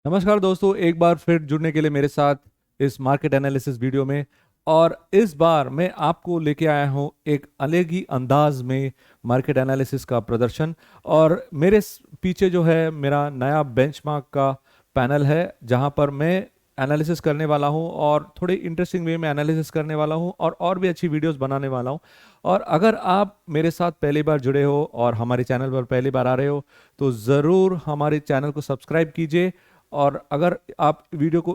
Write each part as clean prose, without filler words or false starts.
नमस्कार दोस्तों, एक बार फिर जुड़ने के लिए मेरे साथ इस मार्केट एनालिसिस वीडियो में। और इस बार मैं आपको लेके आया हूँ एक अलग ही अंदाज में मार्केट एनालिसिस का प्रदर्शन। और मेरे पीछे जो है मेरा नया बेंचमार्क का पैनल है, जहाँ पर मैं एनालिसिस करने वाला हूँ और थोड़े इंटरेस्टिंग वे में एनालिसिस करने वाला हूँ और भी अच्छी वीडियोस बनाने वाला हूँ। और अगर आप मेरे साथ पहली बार जुड़े हो और हमारे चैनल पर पहली बार आ रहे हो तो ज़रूर हमारे चैनल को सब्सक्राइब कीजिए। और अगर आप वीडियो को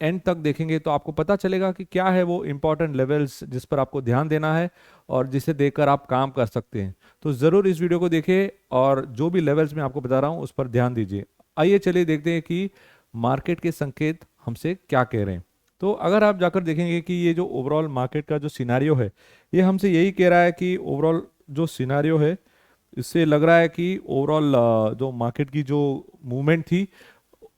एंड तक देखेंगे तो आपको पता चलेगा कि क्या है वो इम्पोर्टेंट लेवल्स जिस पर आपको ध्यान देना है और जिसे देखकर आप काम कर सकते हैं। तो ज़रूर इस वीडियो को देखिए और जो भी लेवल्स मैं आपको बता रहा हूँ उस पर ध्यान दीजिए। आइए चलिए देखते हैं कि मार्केट के संकेत हमसे क्या कह रहे हैं। तो अगर आप जाकर देखेंगे कि ये जो ओवरऑल मार्केट का जो सिनारियो है, ये हमसे यही कह रहा है कि ओवरऑल जो सिनारियो है, इससे लग रहा है कि ओवरऑल जो मार्केट की जो मूवमेंट थी,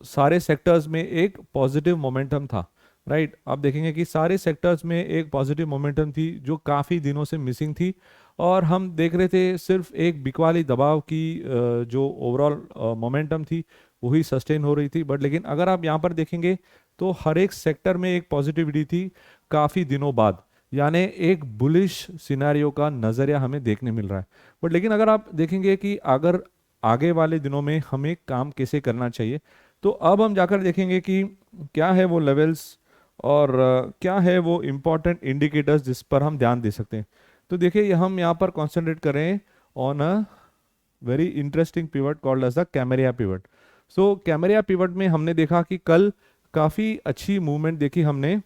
सारे सेक्टर्स में एक पॉजिटिव मोमेंटम था। राइट, आप देखेंगे कि सारे सेक्टर्स में एक पॉजिटिव मोमेंटम थी जो काफ़ी दिनों से मिसिंग थी। और हम देख रहे थे सिर्फ एक बिकवाली दबाव की जो ओवरऑल मोमेंटम थी वही सस्टेन हो रही थी। बट लेकिन अगर आप यहाँ पर देखेंगे तो हर एक सेक्टर में एक पॉजिटिविटी थी काफ़ी दिनों बाद, यानी एक बुलिश सिनेरियो का नज़रिया हमें देखने मिल रहा है। बट लेकिन अगर आप देखेंगे कि अगर आगे वाले दिनों में हमें काम कैसे करना चाहिए, तो अब हम जाकर देखेंगे कि क्या है वो लेवल्स और क्या है वो इम्पोर्टेंट इंडिकेटर्स जिस पर हम ध्यान दे सकते हैं। तो देखिए हम यहाँ पर कॉन्सेंट्रेट करें on a very interesting pivot called as the Camarilla pivot. So Camarilla pivot में हमने देखा कि कल काफ़ी अच्छी मूवमेंट देखी हमने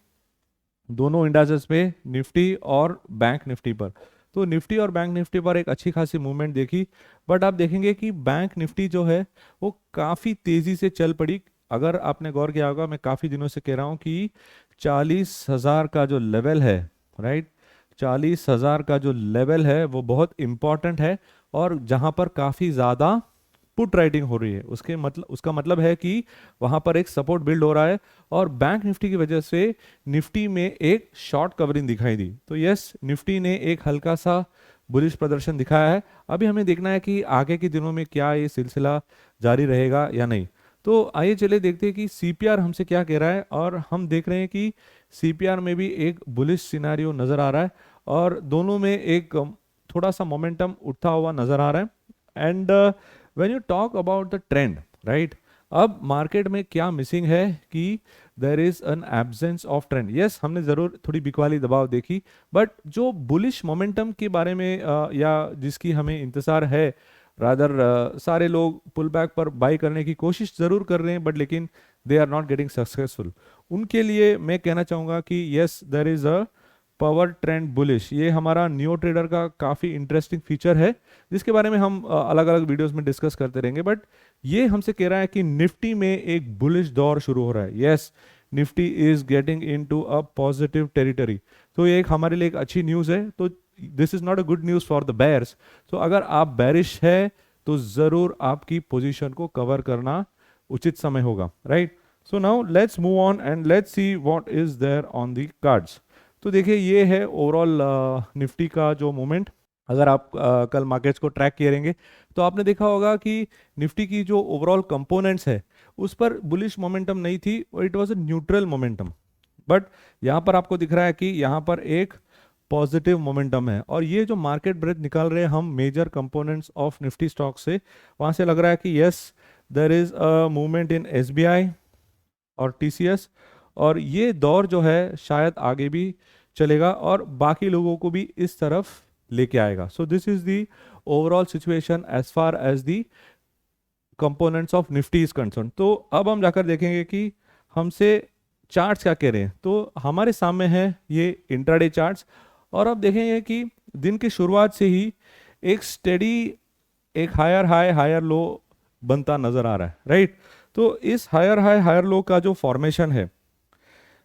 दोनों इंडासेस पे, निफ्टी और बैंक निफ्टी पर। तो निफ्टी और बैंक निफ्टी पर एक अच्छी खासी मूवमेंट देखी। बट आप देखेंगे कि बैंक निफ्टी जो है वो काफ़ी तेज़ी से चल पड़ी। अगर आपने गौर किया होगा, मैं काफ़ी दिनों से कह रहा हूँ कि 40,000 का जो लेवल है, राइट, 40,000 का जो लेवल है वो बहुत इंपॉर्टेंट है। और जहाँ पर काफ़ी ज़्यादा पुट राइटिंग हो रही है, उसका मतलब है कि वहाँ पर एक सपोर्ट बिल्ड हो रहा है। और बैंक निफ्टी की वजह से निफ्टी में एक शॉर्ट कवरिंग दिखाई दी। तो यस, निफ्टी ने एक हल्का सा बुलिश प्रदर्शन दिखाया है। अभी हमें देखना है कि आगे के दिनों में क्या ये सिलसिला जारी रहेगा या नहीं। तो आइए चले देखते हैं कि सीपीआर हमसे क्या कह रहा है। और हम देख रहे हैं कि सीपीआर में भी एक बुलिश सिनारियो नज़र आ रहा है और दोनों में एक थोड़ा सा मोमेंटम उठता हुआ नज़र आ रहा है। And when you talk about the trend, right, अब मार्केट में क्या मिसिंग है कि there is an absence of trend. Yes, हमने जरूर थोड़ी बिकवाली दबाव देखी, बट जो बुलिश मोमेंटम के बारे में या जिसकी हमें इंतजार है, रादर सारे लोग पुल बैक पर बाई करने की कोशिश जरूर कर रहे हैं, बट लेकिन they are not getting successful. उनके लिए मैं कहना चाहूँगा कि yes, there is a power trend bullish. ये हमारा नियो ट्रेडर का काफ़ी इंटरेस्टिंग फीचर है जिसके बारे में हम अलग अलग वीडियोस में डिस्कस करते रहेंगे। बट ये हमसे कह रहा है कि निफ्टी में एक बुलिश दौर शुरू हो रहा है। Yes, Nifty is getting into a positive territory. तो ये एक हमारे लिए एक अच्छी न्यूज़ है। तो this is not a good news for the bears. तो अगर आप बेरिश है तो ज़रूर आपकी पोजीशन को कवर करना उचित समय होगा, right. So now let's move on and let's see what is there on the cards. तो देखिए ये है ओवरऑल निफ्टी का जो मूवमेंट। अगर आप कल मार्केट्स को ट्रैक करेंगे तो आपने देखा होगा कि निफ्टी की जो ओवरऑल कंपोनेंट्स है उस पर बुलिश मोमेंटम नहीं थी और it was a neutral momentum. But यहाँ पर आपको दिख रहा है कि यहाँ पर एक पॉजिटिव मोमेंटम है। और ये जो मार्केट ब्रेथ निकाल रहे हैं हम major components of Nifty stock से, वहाँ से लग रहा है कि yes, there is a movement in SBI और टीसीएस। और ये दौर जो है शायद आगे भी चलेगा और बाकी लोगों को भी इस तरफ लेके आएगा। So this is the overall situation as far as the components of Nifty is concern. तो अब हम जाकर देखेंगे कि हमसे चार्ट्स क्या कह रहे हैं। तो हमारे सामने है ये इंट्राडे चार्ट्स। और अब देखेंगे कि दिन की शुरुआत से ही एक स्टेडी, एक हायर हाई हायर लो बनता नजर आ रहा है, राइट। तो इस हायर हाई हायर लो का जो फॉर्मेशन है,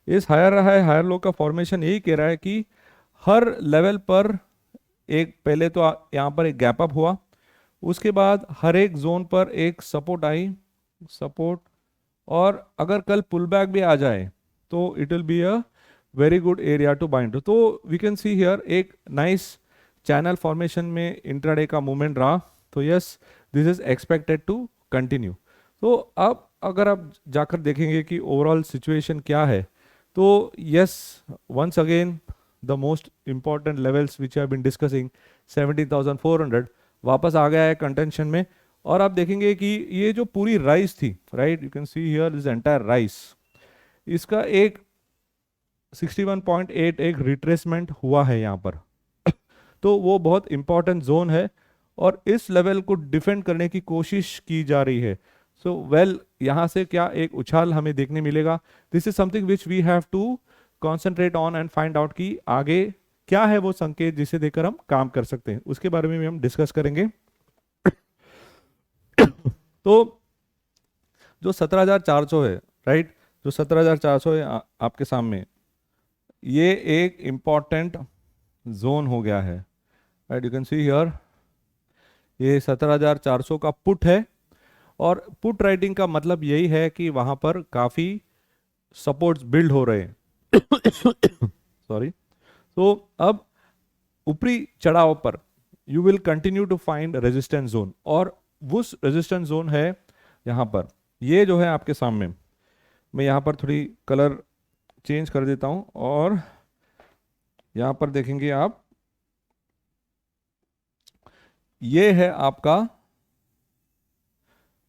इस हायर हाई हायर लो का फॉर्मेशन यही कह रहा है कि हर लेवल पर एक पहले तो यहाँ पर एक गैप अप हुआ, उसके बाद हर एक जोन पर एक सपोर्ट आई, सपोर्ट। और अगर कल पुल बैक भी आ जाए तो it will be a very good area to bind to. तो वी कैन सी हियर एक नाइस चैनल फॉर्मेशन में इंट्राडे का मूवमेंट रहा। तो yes, this is expected to continue. तो अब अगर आप जाकर देखेंगे कि ओवरऑल सिचुएशन क्या है, तो yes, once again the most important levels which have been discussing 17,400 वापस आ गया है कंटेंशन में। और आप देखेंगे कि ये जो पूरी राइस थी, right, you can see here this entire rice, इसका एक 61.8 एक रिट्रेसमेंट हुआ है यहाँ पर। तो वो बहुत इंपॉर्टेंट जोन है और इस लेवल को डिफेंड करने की कोशिश की जा रही है। सो वेल, यहाँ से क्या एक उछाल हमें देखने मिलेगा। This is something which we have to concentrate on and find out कि आगे क्या है वो संकेत जिसे देखकर हम काम कर सकते हैं, उसके बारे में भी हम डिस्कस करेंगे। तो जो 17,400 है, राइट, जो 17,400 है आपके सामने, ये एक इंपॉर्टेंट जोन हो गया है, right. You can see here ये 17,400 का पुट है और पुट राइटिंग का मतलब यही है कि वहां पर काफी सपोर्ट्स बिल्ड हो रहे हैं। सॉरी। तो अब ऊपरी चढ़ाव पर you will continue to find resistance zone, और उस रेजिस्टेंस जोन है यहां पर, ये जो है आपके सामने। मैं यहां पर थोड़ी कलर चेंज कर देता हूं और यहां पर देखेंगे आप, ये है आपका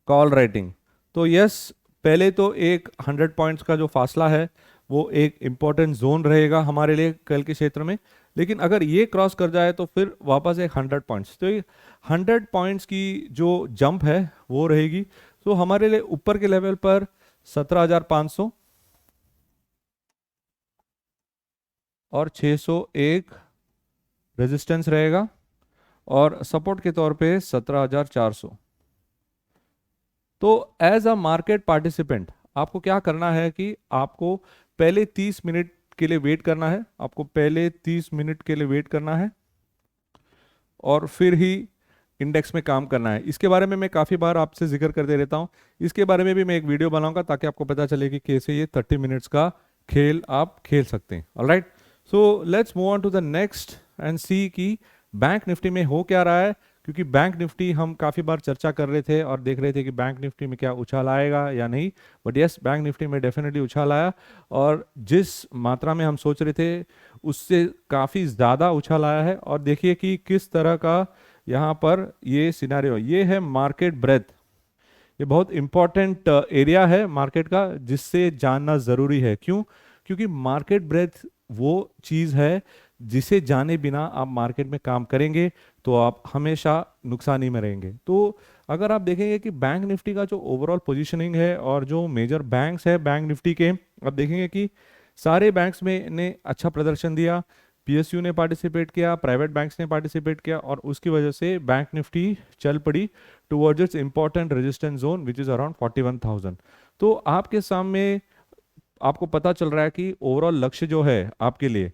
कॉल राइटिंग। तो यस, पहले तो एक 100 पॉइंट्स का जो फासला है वो एक इंपॉर्टेंट जोन रहेगा हमारे लिए कल के क्षेत्र में, लेकिन अगर ये क्रॉस कर जाए तो फिर वापस एक 100 पॉइंट्स, तो ये 100 पॉइंट्स की जो जंप है वो रहेगी। तो हमारे लिए ऊपर के लेवल पर 17,500 और 601 रेजिस्टेंस रहेगा और सपोर्ट के तौर पे 17,400। तो एज अ मार्केट पार्टिसिपेंट आपको क्या करना है कि आपको पहले 30 मिनट के लिए वेट करना है, आपको पहले 30 मिनट के लिए वेट करना है और फिर ही इंडेक्स में काम करना है। इसके बारे में मैं काफ़ी बार आपसे जिक्र करते रहता हूँ, इसके बारे में भी मैं एक वीडियो बनाऊंगा ताकि आपको पता चले कि कैसे ये 30 मिनट्स का खेल आप खेल सकते हैं। Alright, so let's move on to the next and see कि बैंक निफ्टी में हो क्या रहा है, क्योंकि बैंक निफ्टी हम काफ़ी बार चर्चा कर रहे थे और देख रहे थे कि बैंक निफ्टी में क्या उछाल आएगा या नहीं। बट यस, बैंक निफ्टी में डेफिनेटली उछाल आया और जिस मात्रा में हम सोच रहे थे उससे काफ़ी ज़्यादा उछाल आया है। और देखिए कि किस तरह का यहाँ पर ये सिनेरियो, ये है मार्केट ब्रेथ। ये बहुत इंपॉर्टेंट एरिया है मार्केट का जिससे जानना ज़रूरी है। क्यों? क्योंकि मार्केट ब्रेथ वो चीज़ है जिसे जाने बिना आप मार्केट में काम करेंगे तो आप हमेशा नुकसानी में रहेंगे। तो अगर आप देखेंगे कि बैंक निफ्टी का जो ओवरऑल पोजीशनिंग है और जो मेजर बैंक्स है बैंक निफ्टी के, आप देखेंगे कि सारे बैंक्स में ने अच्छा प्रदर्शन दिया। पीएसयू ने पार्टिसिपेट किया, प्राइवेट बैंक्स ने पार्टिसिपेट किया और उसकी वजह से बैंक निफ्टी चल पड़ी towards it's important resistance zone which is around 41,000। तो आपके सामने आपको पता चल रहा है कि ओवरऑल लक्ष्य जो है आपके लिए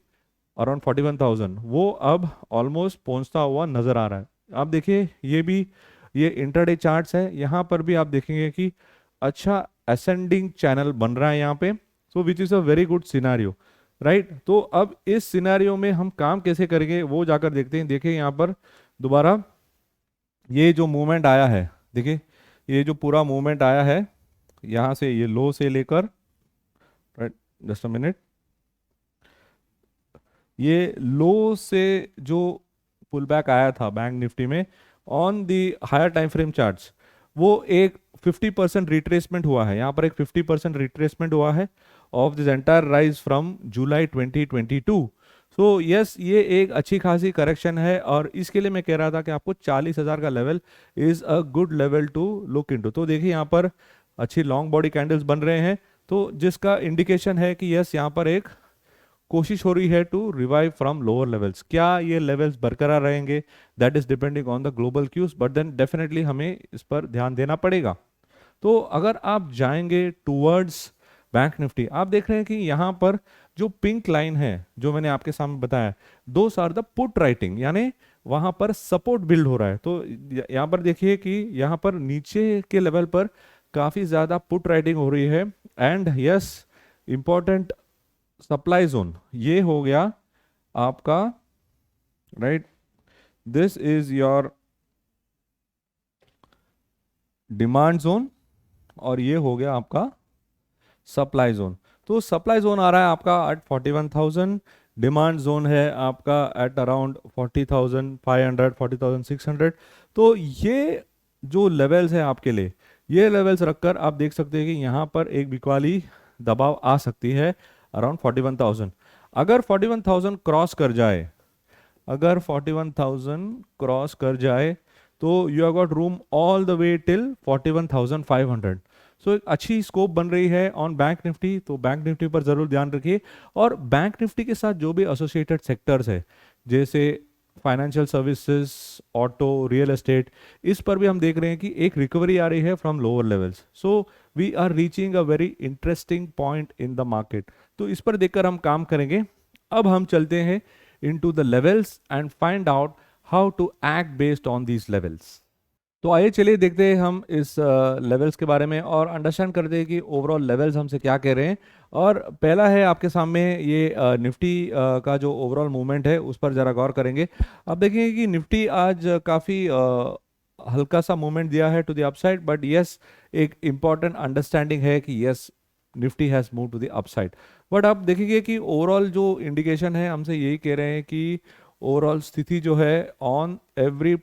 अराउंड 41,000 वो अब ऑलमोस्ट पहुंचता हुआ नजर आ रहा है। आप देखिए ये भी, ये इंटरडे चार्ट्स है, यहाँ पर भी आप देखेंगे कि अच्छा असेंडिंग चैनल बन रहा है यहाँ पे, so which is a very good scenario, right. तो अब इस सिनारियो में हम काम कैसे करेंगे वो जाकर देखते हैं। देखिए यहाँ पर दोबारा ये जो मूवमेंट आया है, देखिए ये जो पूरा मूवमेंट आया है यहाँ से, ये लो से लेकर, राइट, जस्ट अ मिनट, ये लो से जो पुल बैक आया था बैंक निफ्टी में on the higher time frame charts, वो एक 50% रिट्रेसमेंट हुआ है। यहाँ पर एक 50% रिट्रेसमेंट हुआ है of this entire rise from July 2022। So yes, ये एक अच्छी खासी करेक्शन है और इसके लिए मैं कह रहा था कि आपको 40,000 का level is a good level to look into. तो देखिए यहाँ पर अच्छी लॉन्ग बॉडी कैंडल्स बन रहे हैं, तो जिसका इंडिकेशन है कि यस यहाँ पर एक कोशिश हो रही है to revive from lower levels. क्या ये लेवल्स बरकरार रहेंगे, that is depending on the global cues, but then definitely हमें इस पर ध्यान देना पड़ेगा। तो अगर आप जाएंगे टूवर्ड्स बैंक निफ्टी, आप देख रहे हैं कि यहाँ पर जो पिंक लाइन है जो मैंने आपके सामने बताया, those are the put writing, यानी वहां पर सपोर्ट बिल्ड हो रहा है। तो यहाँ पर देखिए कि यहाँ पर नीचे के लेवल पर काफी ज्यादा पुट राइटिंग हो रही है and yes, important supply zone ये हो गया आपका, right, this is your demand zone और ये हो गया आपका सप्लाई जोन। तो सप्लाई जोन आ रहा है आपका एट 41,000, डिमांड जोन है आपका एट अराउंड 40,500, 40,600। तो ये जो लेवल्स है आपके लिए, ये लेवल्स रखकर आप देख सकते हैं कि यहाँ पर एक बिकवाली दबाव आ सकती है अराउंड 41,000। अगर 41,000 क्रॉस कर जाए, अगर 41,000 क्रॉस कर जाए तो you have got room all the way till 41,500। सो एक अच्छी स्कोप बन रही है ऑन बैंक निफ्टी। तो बैंक निफ्टी पर जरूर ध्यान रखिए। और बैंक निफ्टी के साथ जो भी एसोसिएटेड सेक्टर्स है, जैसे financial services, auto, real estate, इस पर भी हम देख रहे हैं कि एक रिकवरी आ रही है from lower levels. So we are reaching a very interesting point in the market. तो इस पर देखकर हम काम करेंगे। अब हम चलते हैं into the levels and find out how to act based on these levels। तो आइए चलिए देखते हैं हम इस लेवल्स के बारे में और अंडरस्टैंड करते हैं कि ओवरऑल लेवल्स हमसे क्या कह रहे हैं। और पहला है आपके सामने ये निफ्टी का जो ओवरऑल मूवमेंट है उस पर ज़रा गौर करेंगे। आप देखेंगे कि निफ्टी आज काफ़ी हल्का सा मूवमेंट दिया है to the upside, but yes एक इम्पॉर्टेंट अंडरस्टैंडिंग है कि yes Nifty has move to the upside. But आप देखेंगे कि ओवरऑल जो इंडिकेशन है हमसे यही कह रहे हैं कि ओवरऑल स्थिति जो है on every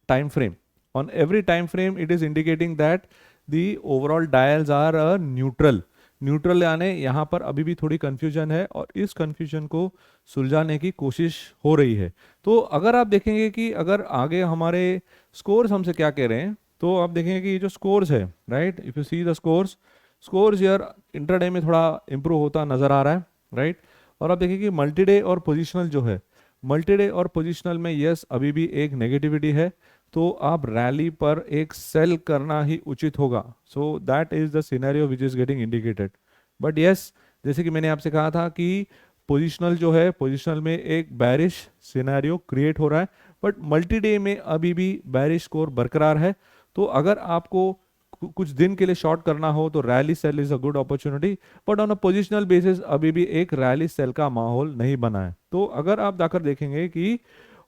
time frame, on every time frame it is indicating that the overall dials are neutral। Neutral यानी यहाँ पर अभी भी थोड़ी कंफ्यूजन है और इस कंफ्यूजन को सुलझाने की कोशिश हो रही है। तो अगर आप देखेंगे कि अगर आगे हमारे स्कोर्स हमसे क्या कह रहे हैं, तो आप देखेंगे कि ये जो स्कोर्स है, right, if you see the scores यार इंट्राडे में थोड़ा इंप्रूव होता नजर आ रहा है, राइट। और आप देखेंगे कि मल्टी डे और पोजिशनल जो है, मल्टी डे और पोजिशनल में यस अभी भी एक नेगेटिविटी है। तो आप रैली पर एक सेल करना ही उचित होगा। So that is the scenario which is getting indicated. But yes, जैसे कि मैंने आपसे कहा था कि पोजिशनल जो है, पोजिशनल में एक बैरिश सिनेरियो क्रिएट हो रहा है, बट मल्टी डे में अभी भी बैरिश स्कोर बरकरार है। तो अगर आपको कुछ दिन के लिए शॉर्ट करना हो तो rally sell is a good opportunity, but on a positional basis अभी भी एक रैली सेल का माहौल नहीं बना है। तो अगर आप जाकर देखेंगे कि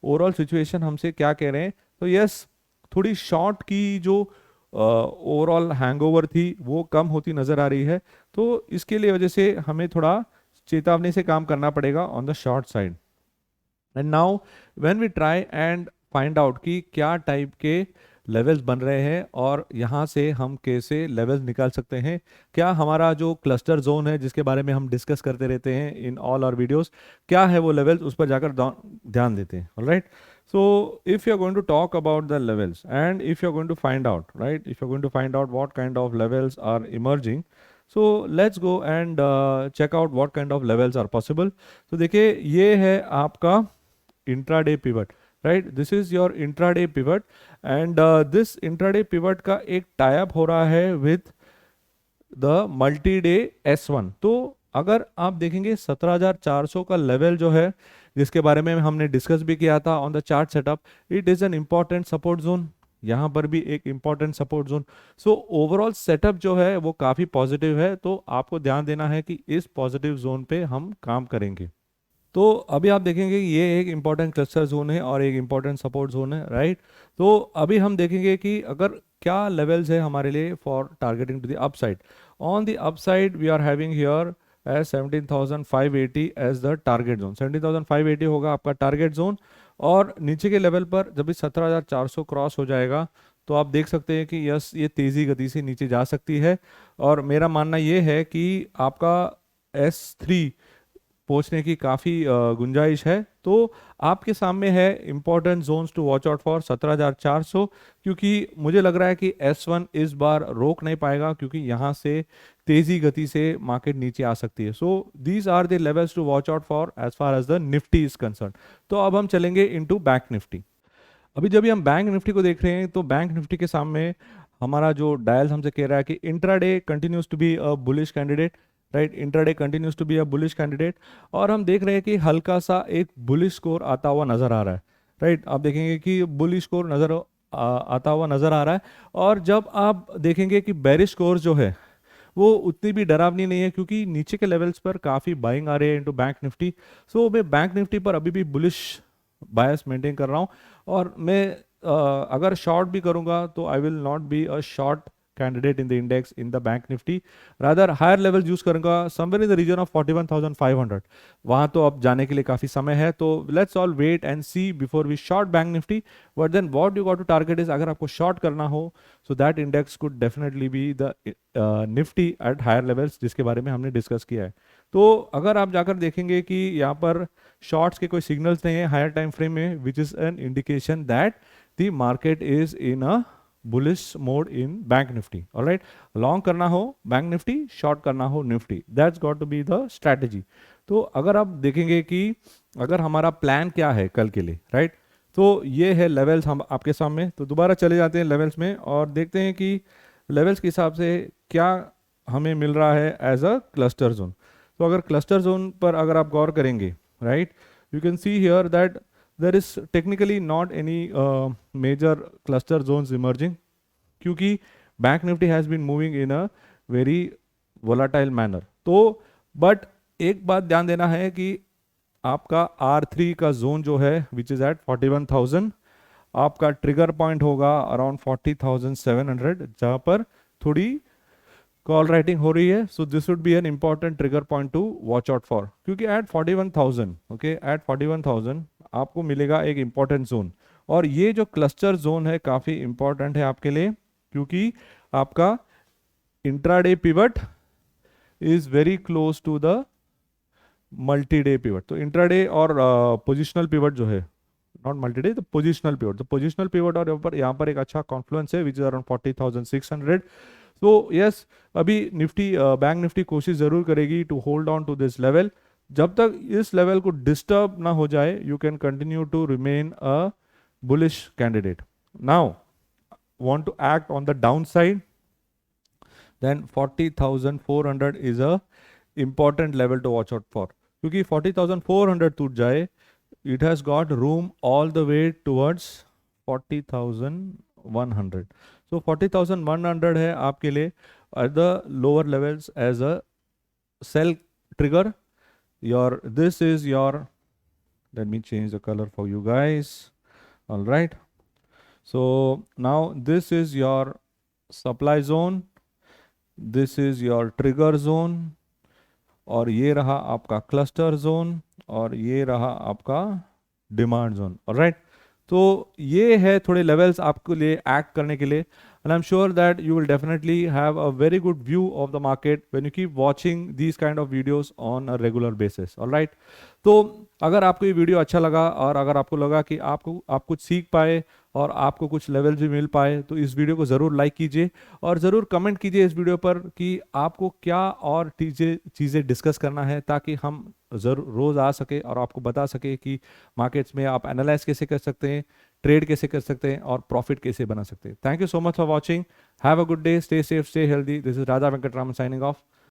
ओवरऑल सिचुएशन हमसे क्या कह रहे हैं, तो यस थोड़ी शॉर्ट की जो ओवरऑल हैंगओवर थी वो कम होती नजर आ रही है। तो इसके लिए वजह से हमें थोड़ा चेतावनी से काम करना पड़ेगा on the short side. And now when we try and find out कि क्या टाइप के लेवल्स बन रहे हैं और यहाँ से हम कैसे लेवल्स निकाल सकते हैं, क्या हमारा जो क्लस्टर जोन है जिसके बारे में हम डिस्कस करते रहते हैं इन ऑल आवर वीडियोस, क्या है वो लेवल्स, उस पर जाकर ध्यान देते हैं। Alright, so if you're going to talk about the levels and if you're going to find out, right, if you're going to find out what kind of levels are emerging, so let's go and check out what kind of levels are possible। तो देखिए ये है आपका intraday pivot, right, this is your intraday pivot and this intraday pivot का एक tie up हो रहा है with the multi day S1। तो अगर आप देखेंगे 17,400 का लेवल जो है जिसके बारे में हमने डिस्कस भी किया था on the chart setup, it is an important support zone. यहाँ पर भी एक important support zone. So overall setup जो है वो काफी पॉजिटिव है। तो आपको ध्यान देना है कि इस पॉजिटिव जोन पे हम काम करेंगे। तो अभी आप देखेंगे कि ये एक इंपॉर्टेंट क्लस्टर जोन है और एक इंपॉर्टेंट सपोर्ट जोन है, राइट। तो अभी हम देखेंगे कि अगर क्या लेवल्स है हमारे लिए for targeting to the upside. On the upside we are having here as 17,580 as the target zone. 17,580 होगा आपका टारगेट जोन। और नीचे के लेवल पर जब भी 17,400 क्रॉस हो जाएगा तो आप देख सकते हैं कि यस ये तेजी गति से नीचे जा सकती है। और मेरा मानना ये है कि आपका S3 पहुंचने की काफ़ी गुंजाइश है। तो आपके सामने है important zones to watch out for 17,400, क्योंकि मुझे लग रहा है कि S1 इस बार रोक नहीं पाएगा क्योंकि यहाँ से तेजी गति से मार्केट नीचे आ सकती है। So these are the levels to watch out for as far as the Nifty is concern. तो अब हम चलेंगे इनटू बैंक निफ्टी। अभी जब भी हम बैंक निफ्टी को देख रहे हैं तो बैंक निफ्टी के सामने हमारा जो डायल हमसे कह रहा है कि intraday continues to be a bullish candidate, right, intraday continues to be a bullish candidate. और हम देख रहे हैं कि हल्का सा एक बुलिश स्कोर आता हुआ नजर आ रहा है, राइट। आप देखेंगे कि बुलिश स्कोर आता हुआ नजर आ रहा है। और जब आप देखेंगे कि बेरिश स्कोर जो है वो उतनी भी डरावनी नहीं है क्योंकि नीचे के लेवल्स पर काफ़ी बाइंग आ रही है इनटू बैंक निफ्टी। सो मैं बैंक निफ्टी पर अभी भी बुलिश बायस मेंटेन कर रहा हूँ। और मैं अगर शॉर्ट भी करूँगा तो I will not be a short candidate in the index in the bank nifty, rather higher level use करूंगा somewhere in the region of 41,500। वहां तो अब जाने के लिए काफी समय है, तो let's all wait and see before we short bank Nifty. But then what you got to target is, अगर आपको शॉर्ट करना हो so that index could definitely be the Nifty at higher levels, जिसके बारे में हमने डिस्कस किया है। तो अगर आप जाकर देखेंगे कि यहाँ पर शॉर्ट्स के कोई सिग्नल्स नहीं है हायर टाइम फ्रेम में, which is an indication that the market is in a bullish mode in bank Nifty. Alright, long करना हो बैंक निफ्टी, शॉर्ट करना हो Nifty, that's got to be the strategy. तो अगर आप देखेंगे कि अगर हमारा प्लान क्या है कल के लिए, राइट, तो ये है लेवल्स हम आपके सामने। तो दोबारा चले जाते हैं लेवल्स में और देखते हैं कि लेवल्स के हिसाब से क्या हमें मिल रहा है एज अ क्लस्टर जोन। तो अगर क्लस्टर जोन पर अगर आप गौर करेंगे, right, you can see here that there is technically not any major cluster zones emerging, क्योंकि bank nifty has been moving in a very volatile manner. तो but एक बात ध्यान देना है कि आपका R3 का जोन जो है विच इज एट 41,000, आपका ट्रिगर पॉइंट होगा अराउंड 40,700, जहां पर थोड़ी कॉल राइटिंग हो रही है। So this would be an important trigger point two watch out for, क्योंकि एट 41,000, ओके, एट 41,000 आपको मिलेगा एक इंपॉर्टेंट जोन। और ये जो क्लस्टर जोन है काफी इंपॉर्टेंट है आपके लिए, क्योंकि आपका intraday pivot is very close to the multi day pivot. तो इंट्राडे और पोजिशनल पिवट जो है, नॉट मल्टी डे, तो पोजिशनल पिवट, तो पोजिशनल पिवट और यहाँ पर एक अच्छा कॉन्फ्लुएंस है विच इज अराउंड 40,600। तो यस, अभी निफ्टी बैंक निफ्टी कोशिश जरूर करेगी to hold on to this level. जब तक इस लेवल को डिस्टर्ब ना हो जाए, you can continue to remain a bullish candidate. Now want to act on the downside, then 40,400 is a important level to watch out for, क्योंकि 40,400 टूट जाए, it has got room all the way towards 40,100। so 40,100 है आपके लिए at the lower levels as a sell trigger। this is your, let me change the color for you guys, all right। so now this is your supply zone, this is your trigger zone, और ये रहा आपका cluster zone, और ये रहा आपका demand zone. Alright, तो ये है थोड़े लेवल्स आपके लिए एक्ट करने के लिए, and I am sure that you will definitely have a very good view of the market when you keep watching these kind of videos on a regular basis. Alright, तो अगर आपको ये video अच्छा लगा और अगर आपको लगा कि आप कुछ सीख पाए और आपको कुछ लेवल भी मिल पाए, तो इस वीडियो को ज़रूर लाइक कीजिए और ज़रूर कमेंट कीजिए इस वीडियो पर कि आपको क्या और चीज़ें डिस्कस करना है, ताकि हम ज़रूर रोज़ आ सके और आपको बता सके कि मार्केट्स में आप एनालाइज कैसे कर सकते हैं, ट्रेड कैसे कर सकते हैं और प्रॉफिट कैसे बना सकते हैं। Thank you so much for watching, have a good day, stay safe, stay healthy. This is Raja Venkataraman signing off.